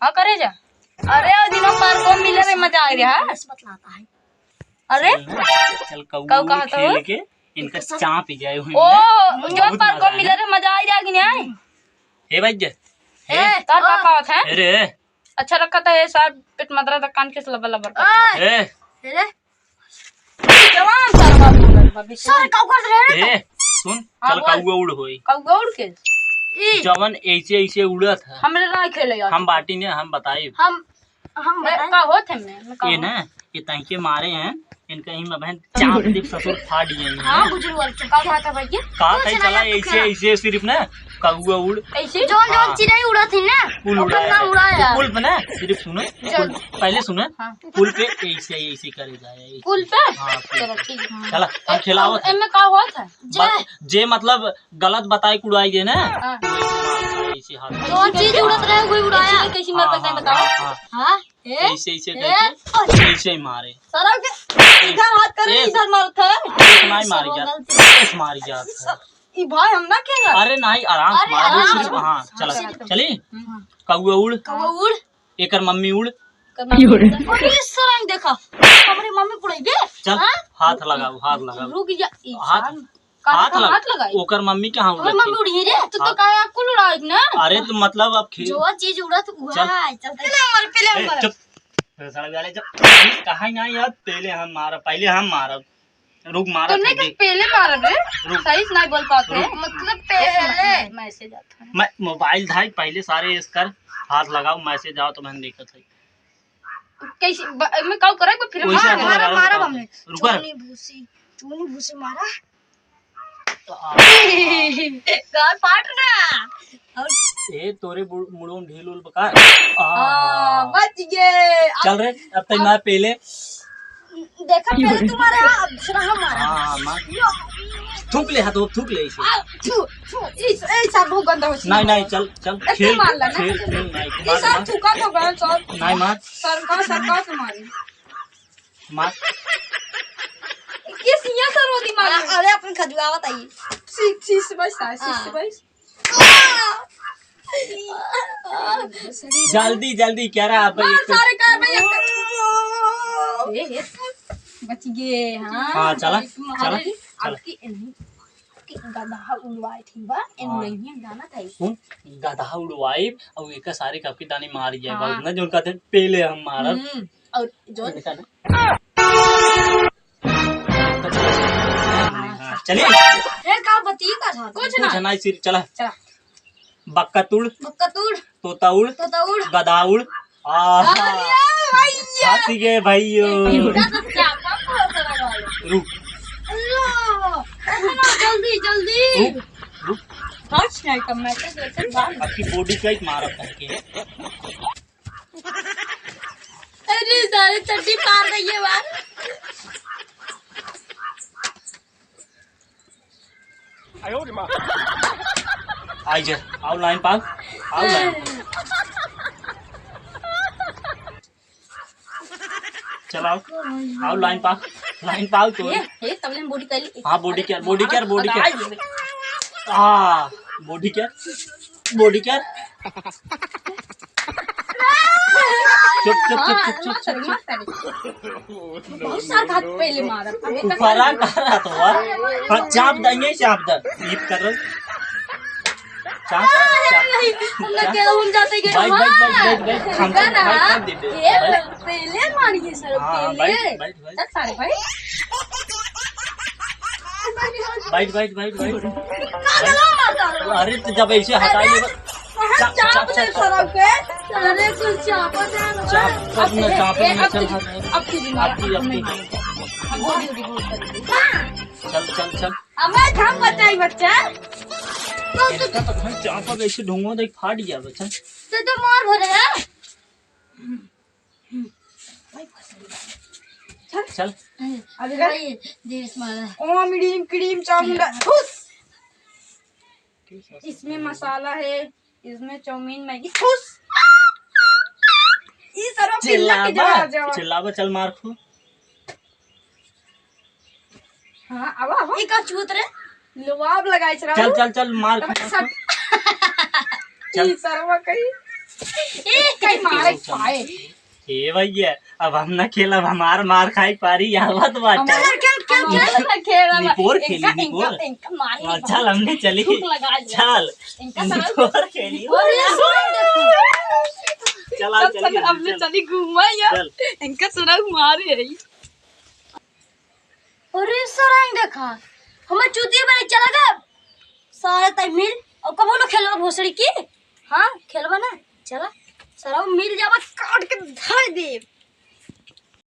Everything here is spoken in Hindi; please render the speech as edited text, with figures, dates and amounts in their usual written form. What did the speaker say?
हाँ करे जा। अरे दिनों पार को मिले रे मजा आ गया है। बतलाता है। अरे चल कौ कौ कहा तो खेल के इनका चाप ही जाए हुई ओ जो पार को मिले रे मजा आ गया कि नहीं? हे भाई जे ए तार पापा होत है। अरे अच्छा रखा था ये साहब पेट मदरा तक कान के लबर लबर ए अरे जवान सारा बात बोल बाबी सर काऊ कर रहे ए सुन चल कौआ उड़ होई कौ गौड़ के जवन ऐसे ऐसे उड़त है हमरे ना खेले यार। हम बाटी ने हम बताई हम का होत है मैं ये ना ये तंके मारे हैं इनका ही बहन चाप दीप ससुर फाड़ दिए हैं। हां बुजुर्ग वाले का बात है भैया कहा था चला ऐसे ऐसे सिर्फ ना कौआ उड़ ऐसे जो जो चिड़ै उड़ा थी ना पुल ओकर नाम उड़ाया पुल पे ना सिर्फ सुनो पहले सुनो पुल पे ऐसे ऐसे करे जाए पुल पे हाँ चलो ठीक है। चला हम खिलाओ एमे का होत है जे मतलब गलत बताई कुड़ाई दे ना हां ऐसे हाथ जो चीज उड़त रहे वही उड़ाया कैसी मार सकते हैं बताओ। हां ऐसे ऐसे करके ऐसे ही मारे सारा के इधर हाथ करे इधर मारता है नहीं मारी जात ऐसे मारी जात है। ई भाई हम ना खेला। अरे नहीं आराम से मारो सिर्फ हाँ चला चली कौआ उड़ उड़ एकर मम्मी उड़ अरे सर देखा हमरे मम्मी पुड़ैबे चल हाथ लगाओ रुक जा हाथ हाथ लगा ओकर मम्मी कहाँ हमरे मम्मी उड़ उड़ी रे तो काया कुल उड़ाई ना। अरे तो मतलब अब जो चीज उड़त हुआ है चलते मर पहले चुप सड़क वाले जब कहा ना यार पहले हम मारब रुक मारा तुमने कि पहले मारा रे सही से नहीं बोल पाते मतलब पहले मैसेज आता है। मैं मोबाइल था पहले सारे इसकर हाथ लगाओ मैसेज आओ तो मैंने देखा था कैसे मैं कॉल करे फिर मारा हमने रुक चूनी भूसी मारा ए गाल फाट ना तोरे मुड़ों ढील उल बका बच गए। चल रे अब तक मैं पहले देखा पहले तुम्हारे अब दूसरा हम मारा हाँ मार थूक ले हाथ थूक ले इसे इस सब बहुत गंदा हो नहीं चल खेल नहीं इस सब थूका तो गया सब नहीं मार सरकार से मारी मार किस यहाँ सर होती मारी। अरे अपन खजुआ बताइए शीश बस जल्दी क्या रहा आप सारे कार में बच गए। हाँ चला आपकी गधा उड़वाई थी बा नहीं जाना था सुन गधा उड़वाई और एक सारे कपकी दानी मार जाए ना जो कहते पहले हम मारब और जो चलिए ए का बती का था कुछ ना नहीं सिर चला बक्का तुड़ तोता उड़ गधा उड़ हाथी के भाइयों रुक जल्दी टच नहीं कर मैं आपकी बॉडी का एक मारा करके अरे सारे चट्टी पार गई है बार आई जा आओ लाइन पाओ आओ चलाओ आओ लाइन पाओ तो ये तबले बॉडी कर ली। हाँ body care body care body care चुप बहुत सारा हाथ पहले मारा फरा कर रहा तो चाप देंगे चाप दर लीप कर रहा चाप हम जाते गए बैठ हम ये पहले मारिए सर पहले चल सारे भाई बैठ अरे तो जब ऐसे हटाइए चाप दे सर के अरे कुछ चाप चल मैं थाम बचाई बच्चा चापा ऐसे ढूंढो देख फाट गया बच्चा तो मार भरे है चल अभी भाई देश मारा ओम क्रीम चाउमीन इसमें मसाला है इसमें चाउमीन मैगी चिल्लावा चल मार खो हाँ अब एक चूत रे लुवाब लगाई चल मार खो चल सरवा कही कहीं मारे खाए हे भैया अब हम ना खेलब हमार मार खाई पारी आवत बाटे निपोर खेली निपोर चल हमने चली चल निपोर खेली चल हमने चली घूमा यार इनका सुरंग मारे है अरे सरांग देखा हमें चूती बने चला गया सारे तय मिल और कबो न खेलवा भोसड़ी की हां खेलवा ना चला सारा मिल जावा काट के धर दे